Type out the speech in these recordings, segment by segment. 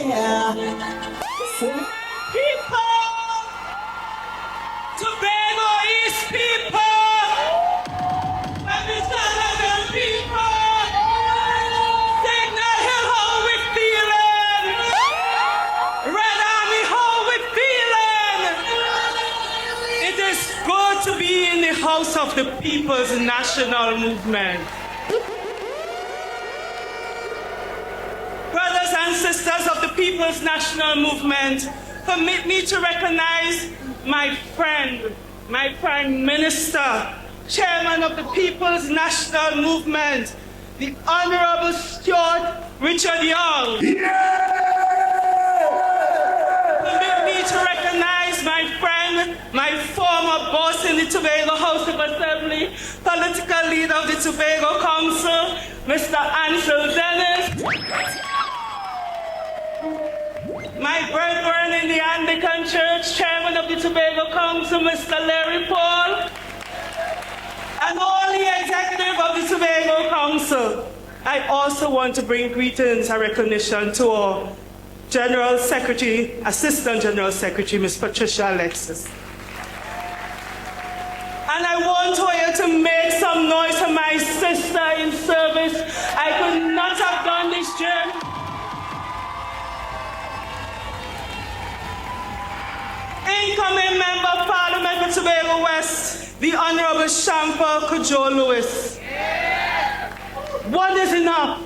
People, Tobago East people, Webster-Roy people, Signal Hill, how we feeling? Red Army, how we feeling? It is good to be in the house of the People's National Movement. Brothers and sisters of the People's National Movement, permit me to recognize my friend, my Prime Minister, Chairman of the People's National Movement, the Honorable Stuart Richard Young. Permit me to recognize my friend, my former boss in the Tobago House of Assembly, political leader of the Tobago Council, Mr. Ansel Dennis. My brethren in the Anglican Church, Chairman of the Tobago Council, Mr. Larry Paul, and all the executive of the Tobago Council. I also want to bring greetings and recognition to our General Secretary, Assistant General Secretary, Ms. Patricia Alexis. And I want you to make some noise for my sister in service. I could not have done this journey. Incoming Member of Parliament for Tobago West, the Honorable Shampa Kojo Lewis. One is enough.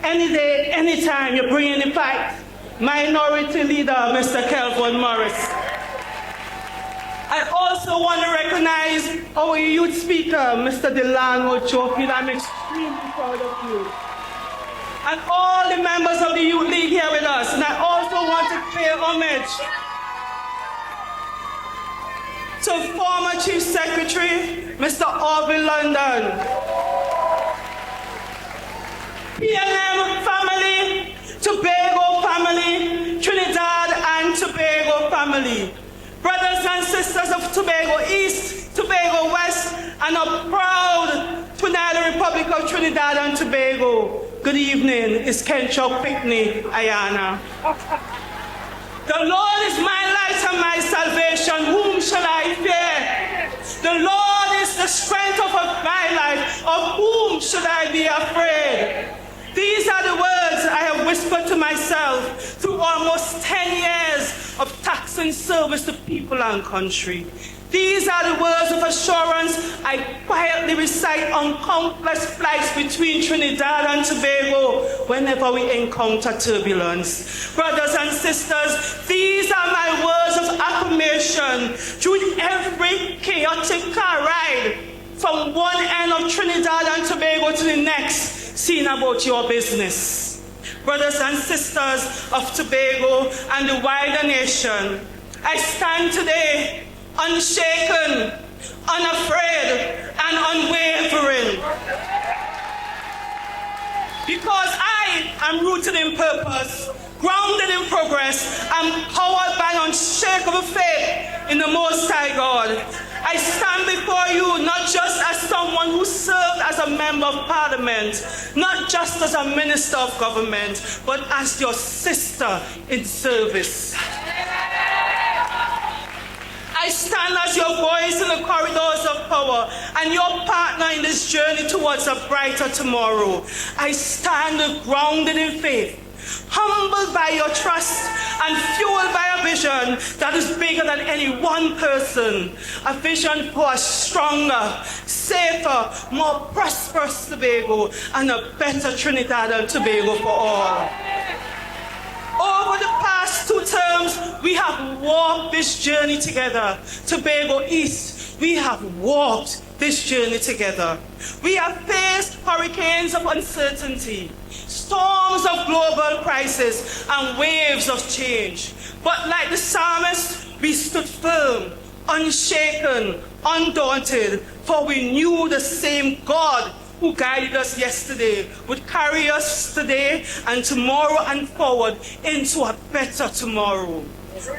Any day, any time, you bring in the fight. Minority Leader, Mr. Kelvin Morris. I also want to recognize our Youth Speaker, Mr. Delano Jofield. I'm extremely proud of you. And all the members of the Youth League here with us. And I also want to pay homage to former Chief Secretary, Mr. Orville London. PLM family, Tobago family, Trinidad and Tobago family. Brothers and sisters of Tobago East, Tobago West, and a proud Trinidad Republic of Trinidad and Tobago. Good evening, it's Kenchok Pickney, Ayanna. The Lord is my light and my salvation, whom shall I fear? The Lord is the strength of my life, of whom should I be afraid? These are the words I have whispered to myself through almost 10 years of taxing service to people and country. These are the words of assurance I quietly recite on countless flights between Trinidad and Tobago whenever we encounter turbulence. Brothers and sisters, these are my words of affirmation through every chaotic car ride from one end of Trinidad and Tobago to the next, seeing about your business. Brothers and sisters of Tobago and the wider nation, I stand today unshaken, unafraid, and unwavering. Because I am rooted in purpose, grounded in progress, and powered by unshakable faith in the Most High God. I stand before you not just as someone who served as a member of parliament, not just as a minister of government, but as your sister in service. I stand as your voice in the corridors of power and your partner in this journey towards a brighter tomorrow. I stand grounded in faith, humbled by your trust and fueled by a vision that is bigger than any one person. A vision for a stronger, safer, more prosperous Tobago and a better Trinidad and Tobago for all. Over the past 2 terms, we have walked this journey together. Tobago East, we have walked this journey together. We have faced hurricanes of uncertainty, storms of global crisis, and waves of change. But like the psalmist, we stood firm, unshaken, undaunted, for we knew the same God who guided us yesterday would carry us today and tomorrow and forward into a better tomorrow.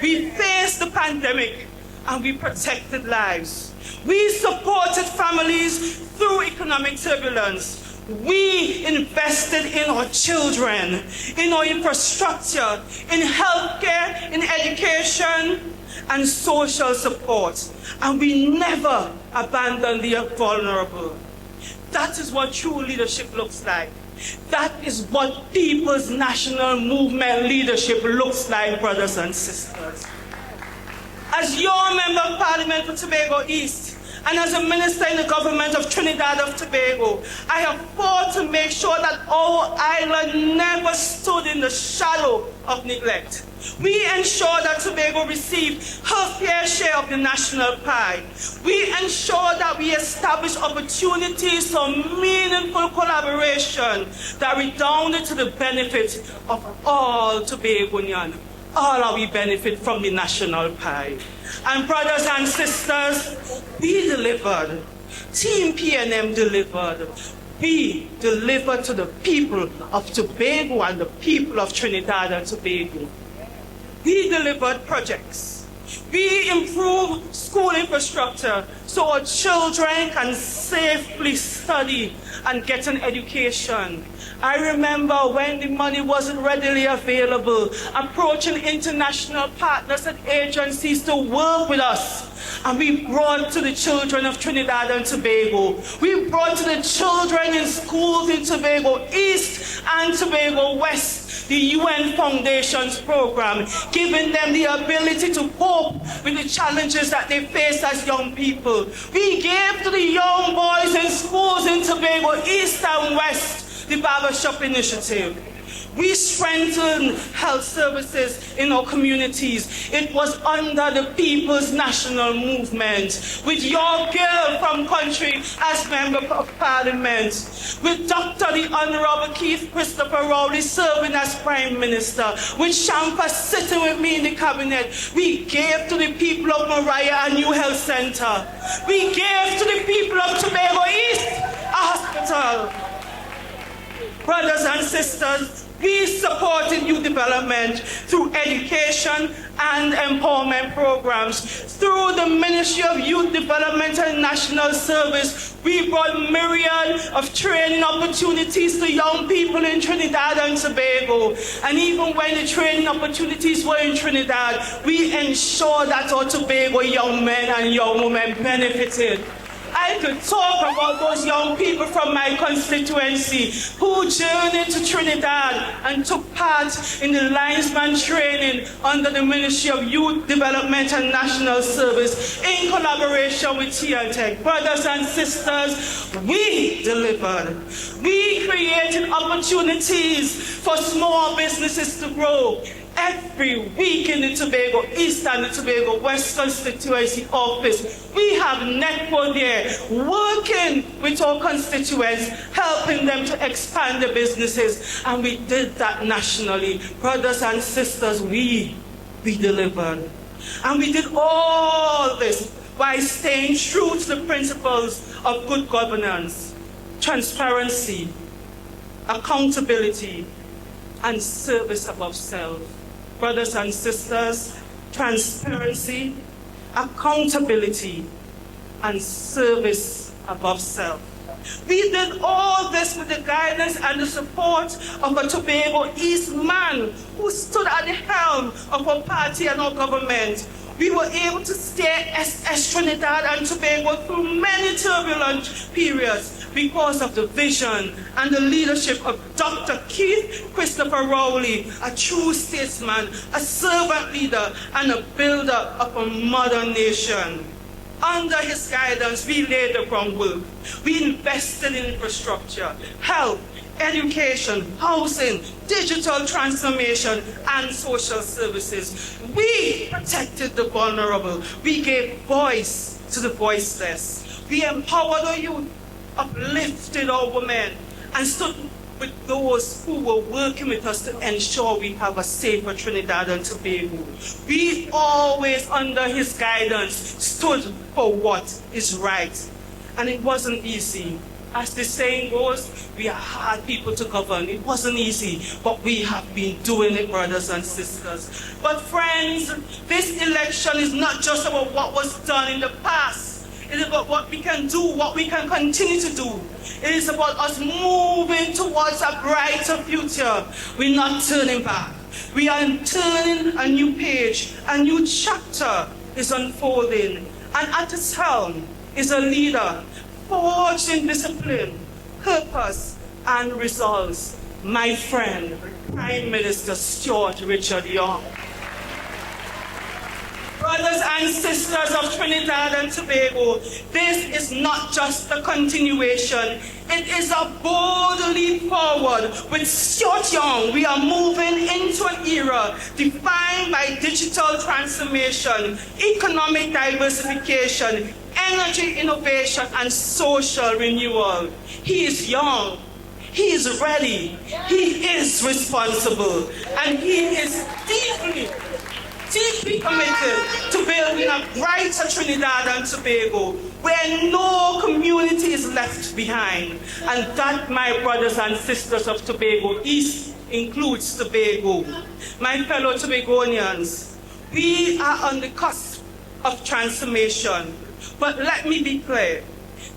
We faced the pandemic and we protected lives. We supported families through economic turbulence. We invested in our children, in our infrastructure, in healthcare, in education, and social support. And we never abandoned the vulnerable. That is what true leadership looks like. That is what People's National Movement leadership looks like, brothers and sisters. As your Member of Parliament for Tobago East, and as a minister in the government of Trinidad and Tobago, I have fought to make sure that our island never stood in the shadow of neglect. We ensure that Tobago received her fair share of the national pie. We ensure that we establish opportunities for meaningful collaboration that redounded to the benefit of all Tobagoans. All of we benefit from the national pie. And brothers and sisters, we delivered. Team PNM delivered. We delivered to the people of Tobago and the people of Trinidad and Tobago. We delivered projects. We improved school infrastructure so our children can safely study and get an education. I remember when the money wasn't readily available, approaching international partners and agencies to work with us. And we brought to the children of Trinidad and Tobago. We brought to the children in schools in Tobago East and Tobago West the UN Foundation's program, giving them the ability to cope with the challenges that they face as young people. We gave to the young boys in schools in Tobago East and West the Barbershop Initiative. We strengthened health services in our communities. It was under the People's National Movement, with your girl from country as Member of Parliament, with Dr. the Honorable Keith Christopher Rowley serving as Prime Minister, with Shampa sitting with me in the cabinet. We gave to the people of Mariah a new health center. We gave to the people of Tobago East a hospital. Brothers and sisters, we supported youth development through education and empowerment programs. Through the Ministry of Youth Development and National Service, we brought myriad of training opportunities to young people in Trinidad and Tobago. And even when the training opportunities were in Trinidad, we ensured that our Tobago young men and young women benefited. I could talk about those young people from my constituency who journeyed to Trinidad and took part in the linesman training under the Ministry of Youth Development and National Service in collaboration with TNTech. Brothers and sisters, we delivered. We created opportunities for small businesses to grow. Every week in the Tobago East and the Tobago West constituency office, we have network there, working with our constituents, helping them to expand their businesses, and we did that nationally. Brothers and sisters, we delivered. And we did all this by staying true to the principles of good governance, transparency, accountability, and service above self. Brothers and sisters, transparency, accountability, and service above self. We did all this with the guidance and the support of a Tobago East man who stood at the helm of our party and our government. We were able to steer SS Trinidad and Tobago through many turbulent periods because of the vision and the leadership of Dr. Keith Christopher Rowley, a true statesman, a servant leader, and a builder of a modern nation. Under his guidance, we laid the groundwork. We invested in infrastructure, health, education, housing, digital transformation, and social services. We protected the vulnerable. We gave voice to the voiceless. We empowered our youth, uplifted our women, and stood with those who were working with us to ensure we have a safer Trinidad and Tobago. We always, under his guidance, stood for what is right. And it wasn't easy. As the saying goes, we are hard people to govern. It wasn't easy, but we have been doing it, brothers and sisters. But friends, this election is not just about what was done in the past. It is about what we can do, what we can continue to do. It is about us moving towards a brighter future. We're not turning back. We are turning a new page. A new chapter is unfolding. And at its helm is a leader forged in discipline, purpose, and results. My friend, Prime Minister Stuart Richard Young. Brothers and sisters of Trinidad and Tobago, this is not just a continuation. It is a bold leap forward. With Stuart Young, we are moving into an era defined by digital transformation, economic diversification, energy innovation, and social renewal. He is young. He is ready. He is responsible. And he is deeply committed to building a brighter Trinidad and Tobago where no community is left behind. And that, my brothers and sisters of Tobago East, includes Tobago. My fellow Tobagonians, we are on the cusp of transformation. But let me be clear,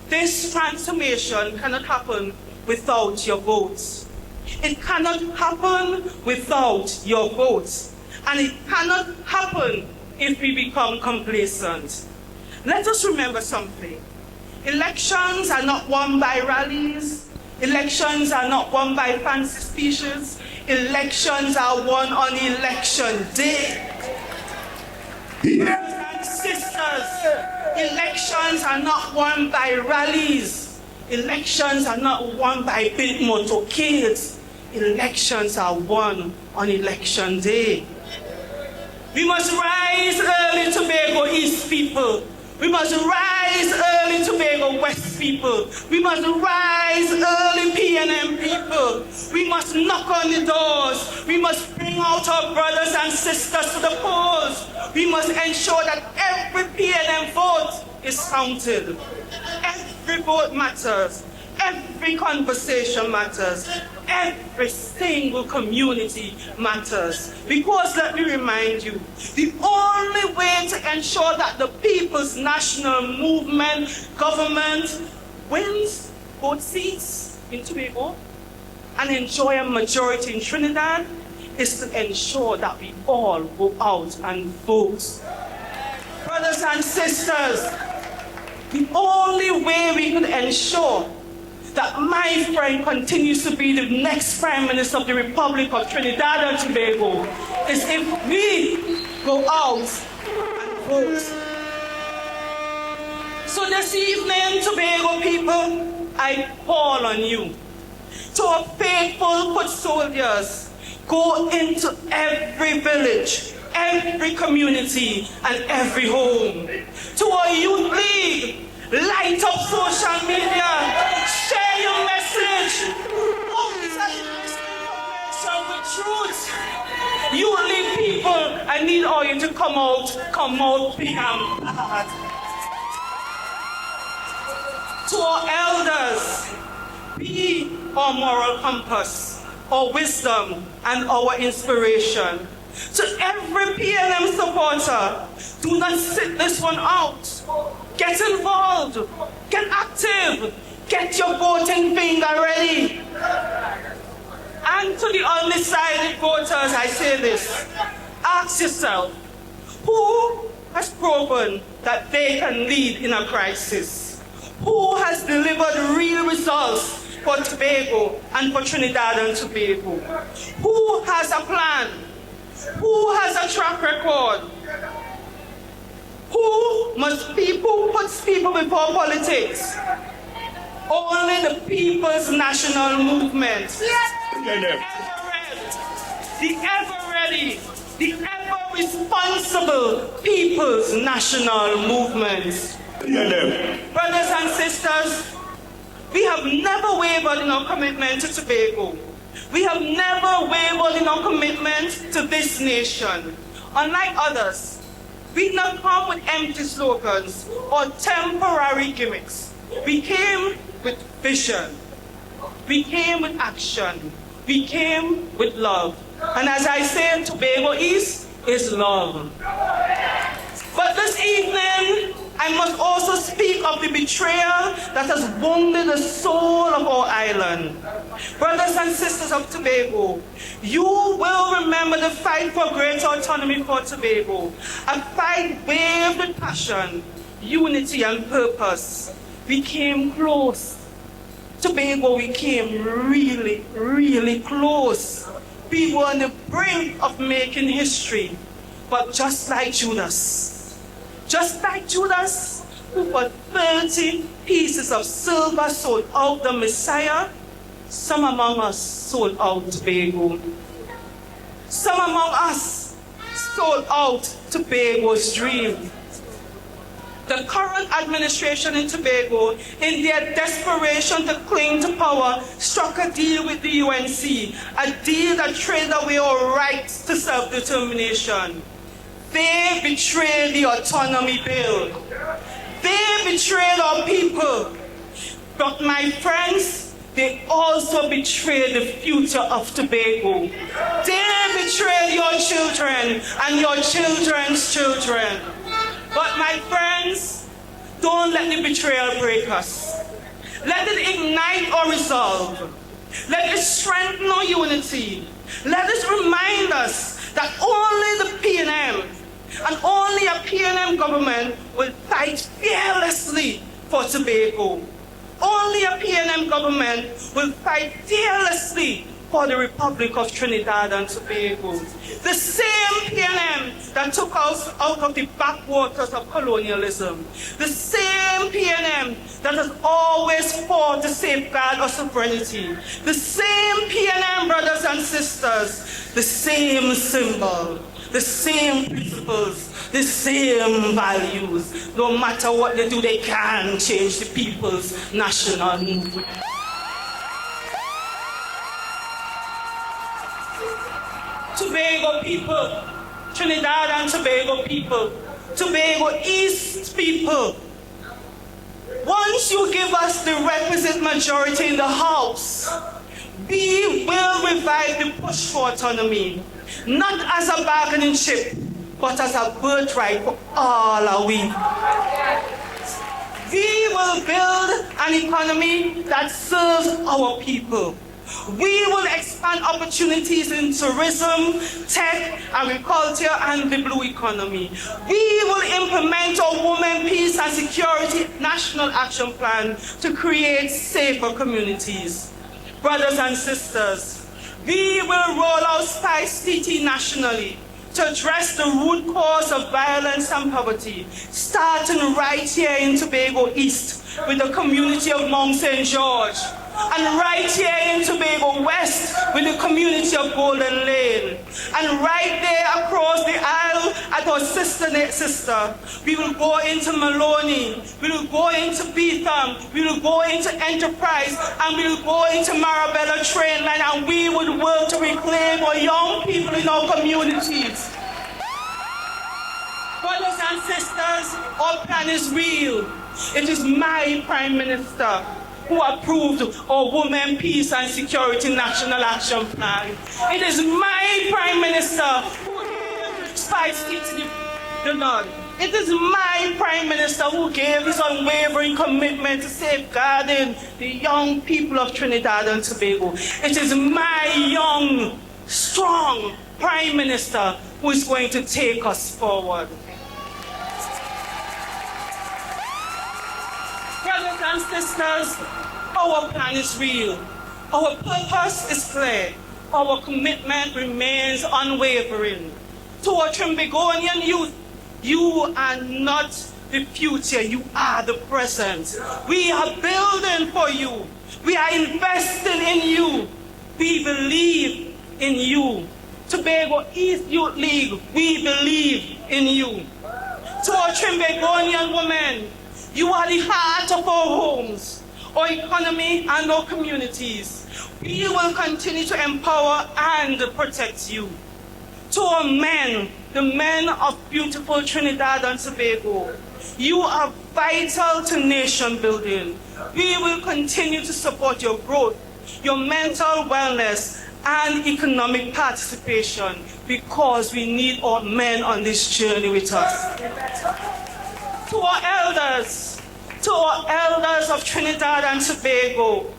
this transformation cannot happen without your votes. It cannot happen without your votes. And it cannot happen if we become complacent. Let us remember something. Elections are not won by rallies. Elections are not won by fancy speeches. Elections are won on election day. Brothers and sisters, elections are not won by rallies. Elections are not won by big motorcades. Elections are won on election day. We must rise early, Tobago East people. We must rise early, Tobago West people. We must rise early, PNM people. We must knock on the doors. We must bring out our brothers and sisters to the polls. We must ensure that every PNM vote is counted. Every vote matters. Every conversation matters. Every single community matters. Because let me remind you, the only way to ensure that the people's national movement, government, wins both seats in Tobago and enjoy a majority in Trinidad is to ensure that we all go out and vote. Brothers and sisters, the only way we can ensure that my friend continues to be the next Prime Minister of the Republic of Trinidad and Tobago is if we go out and vote. So this evening, Tobago people, I call on you. To our faithful foot soldiers, go into every village, every community, and every home. To our youth league, light up social media, share your message, officer misinformation with truth. You lead people, I need all you to come out big and bad. To our elders, be our moral compass, our wisdom, and our inspiration. To every PNM supporter, do not sit this one out. Get involved, get active, get your voting finger ready. And to the undecided voters, I say this, ask yourself, who has proven that they can lead in a crisis? Who has delivered real results for Tobago and for Trinidad and Tobago? Who has a plan? Who has a track record? Who puts people before politics? Only the People's National Movement. The ever-ready, the ever-responsible People's National Movement. Brothers and sisters, we have never wavered in our commitment to Tobago. We have never wavered in our commitment to this nation. Unlike others, we did not come with empty slogans or temporary gimmicks. We came with vision. We came with action. We came with love. And as I say in Tobago East, is love. But this evening, I must also speak of the betrayal that has wounded the soul of our island. Brothers and sisters of Tobago, you will remember the fight for greater autonomy for Tobago, a fight waved with passion, unity and purpose. We came close. Tobago, we came really, really close. We were on the brink of making history. But just like Judas, who for 30 pieces of silver sold out the Messiah, some among us sold out Tobago. Some among us sold out Tobago's dream. The current administration in Tobago, in their desperation to cling to power, struck a deal with the UNC, a deal that traded away our rights to self-determination. They betrayed the autonomy bill. They betrayed our people. But my friends, they also betrayed the future of Tobago. They betrayed your children and your children's children. But my friends, don't let the betrayal break us. Let it ignite our resolve. Let it strengthen our unity. Let it remind us that only the PNM and only a PNM government will fight fearlessly for Tobago. Only a PNM government will fight fearlessly for the Republic of Trinidad and Tobago. The same PNM that took us out of the backwaters of colonialism. The same PNM that has always fought to safeguard our sovereignty. The same PNM, brothers and sisters, the same symbol, the same principles, the same values. No matter what they do, they can't change the people's national movement. Tobago people, Trinidad and Tobago people, Tobago East people, once you give us the requisite majority in the House, we will revive the push for autonomy, not as a bargaining chip, but as a birthright for all our we. We will build an economy that serves our people. We will expand opportunities in tourism, tech, agriculture, and the blue economy. We will implement our Women, Peace and Security National Action Plan to create safer communities. Brothers and sisters, we will roll out Spice City nationally to address the root cause of violence and poverty, starting right here in Tobago East with the community of Mount St. George, and right here in Tobago West with the community of Golden Lane, and right there across the aisle at our sister. We will go into Maloney, we will go into Beetham, we will go into Enterprise, and we will go into Marabella train line, and we would work to reclaim our young people in our communities. Brothers and sisters, our plan is real. It is my Prime Minister who approved our Women, Peace and Security National Action Plan. It is my Prime Minister who gave Spice City the nod. It is my Prime Minister who gave his unwavering commitment to safeguarding the young people of Trinidad and Tobago. It is my young, strong Prime Minister who is going to take us forward. Brothers and sisters, our plan is real. Our purpose is clear. Our commitment remains unwavering. To our Trimbagonian youth, you are not the future, you are the present. We are building for you. We are investing in you. We believe in you. Tobago East Youth League, we believe in you. To our Trimbagonian women, you are the heart of our homes, our economy, and our communities. We will continue to empower and protect you. To our men, the men of beautiful Trinidad and Tobago, you are vital to nation building. We will continue to support your growth, your mental wellness, and economic participation, because we need our men on this journey with us. To our elders of Trinidad and Tobago,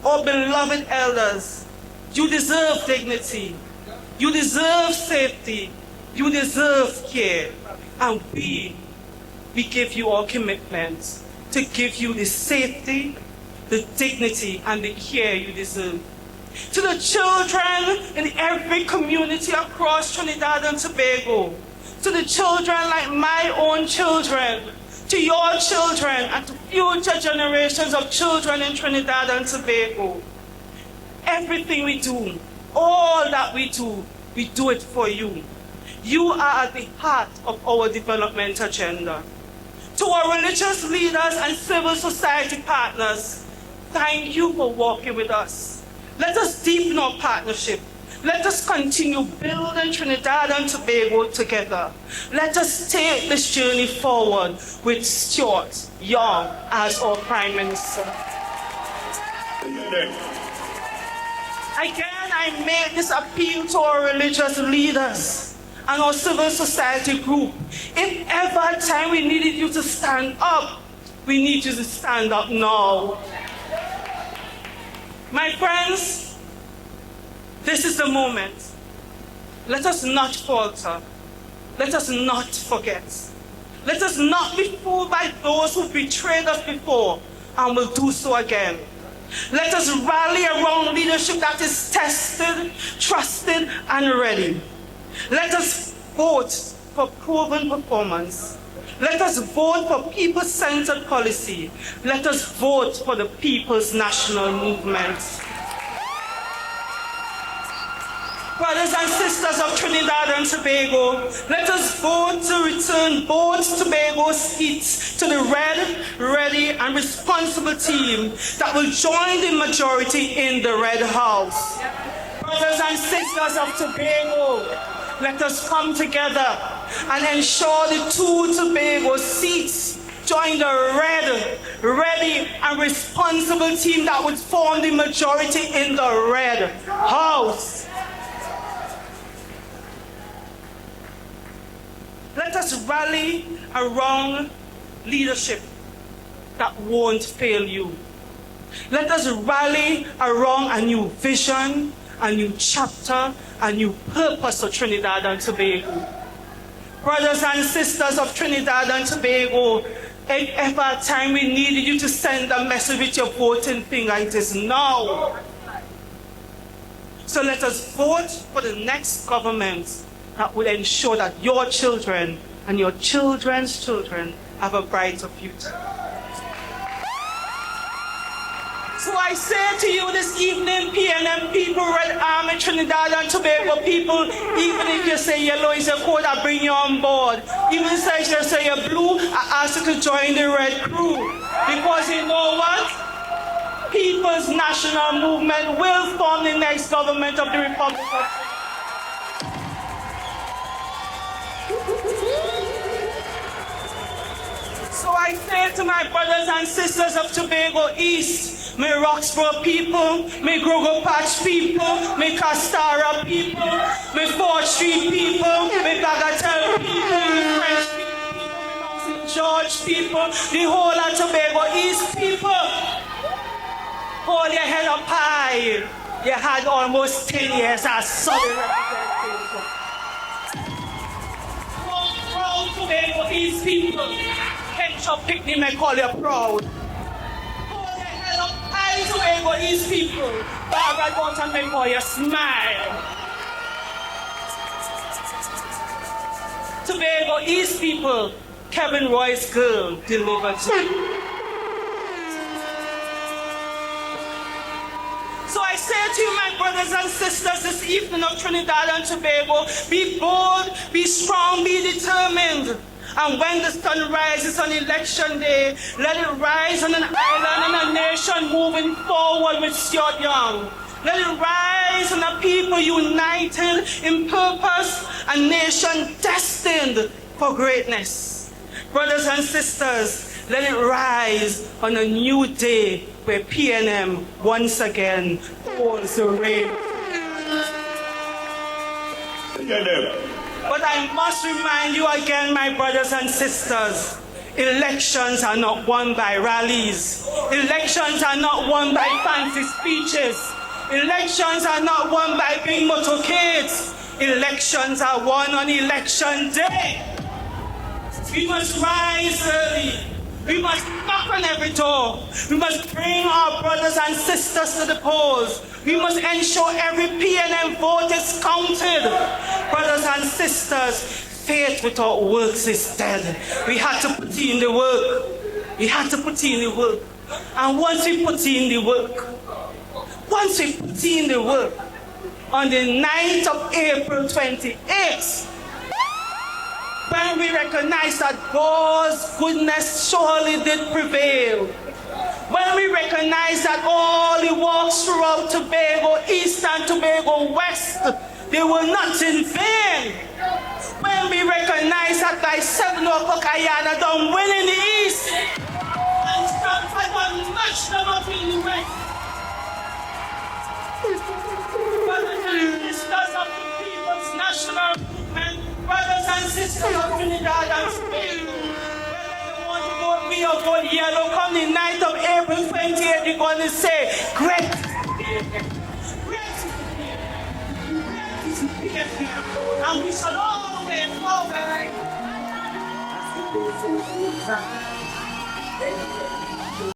our beloved elders, you deserve dignity, you deserve safety, you deserve care, and we give you our commitment to give you the safety, the dignity, and the care you deserve. To the children in every community across Trinidad and Tobago, to the children like my own children, to your children, and to future generations of children in Trinidad and Tobago. Everything we do, all that we do it for you. You are at the heart of our development agenda. To our religious leaders and civil society partners, thank you for walking with us. Let us deepen our partnership. Let us continue building Trinidad and Tobago together. Let us take this journey forward with Stuart Young as our Prime Minister. Again, I make this appeal to our religious leaders and our civil society group. If ever a time we needed you to stand up, we need you to stand up now. My friends, this is the moment. Let us not falter. Let us not forget. Let us not be fooled by those who betrayed us before and will do so again. Let us rally around leadership that is tested, trusted, and ready. Let us vote for proven performance. Let us vote for people-centered policy. Let us vote for the People's National Movement. Brothers and sisters of Trinidad and Tobago, let us vote to return both Tobago seats to the red, ready, and responsible team that will join the majority in the Red House. Brothers and sisters of Tobago, let us come together and ensure the two Tobago seats join the red, ready, and responsible team that would form the majority in the Red House. Let us rally around leadership that won't fail you. Let us rally around a new vision, a new chapter, a new purpose for Trinidad and Tobago. Brothers and sisters of Trinidad and Tobago, if ever a time we needed you to send a message with your voting finger, it is now. So let us vote for the next government that will ensure that your children and your children's children have a brighter future. So I say to you this evening, PNM people, Red Army, Trinidad and Tobago people, even if you say yellow is your code, I bring you on board. Even if you say you're blue, I ask you to join the red crew. Because you know what? People's National Movement will form the next government of the Republic of So I say to my brothers and sisters of Tobago East, my Roxborough people, my Grogo Patch people, my Castara people, my 4th Street people, my Bagatelle people, my French people, my Mount St. George people, the whole of Tobago East people. Hold your head up high. You had almost 10 years as solid representation. Proud Tobago East people. Ketchup Picnic may call you proud. Hold your head up high, Tobago East people. Barbara Gunton may call you smile. Tobago East people, Kevin Roy's girl delivered you. So I say to you, my brothers and sisters, this evening of Trinidad and Tobago, be bold, be strong, be determined. And when the sun rises on election day, let it rise on an island and a nation moving forward with Stuart Young. Let it rise on a people united in purpose, a nation destined for greatness. Brothers and sisters, let it rise on a new day where PNM once again holds the reign. But I must remind you again, my brothers and sisters, Elections are not won by rallies. Elections are not won by fancy speeches. Elections are not won by big motorcades. Elections are won on election day. We must rise early. We must knock on every door. We must bring our brothers and sisters to the polls. We must ensure every PNM vote is counted. Brothers and sisters, faith without works is dead. We had to put in the work. We had to put in the work. And once we put in the work, on the 9th of April 28th, when we recognize that God's goodness surely did prevail, when we recognize that all the walks throughout Tobago, East and Tobago West, they were not in vain, when we recognize that by 7 o'clock Ayanna done win in the East, and Stanford done match them up in the West. Brothers and sisters of the People's National Movement, brothers and sisters of Trinidad and Tobago, whether you want to vote me or vote yellow, come the 9th of April 28th, you're going to say, great is the PNM, and we shall always forward.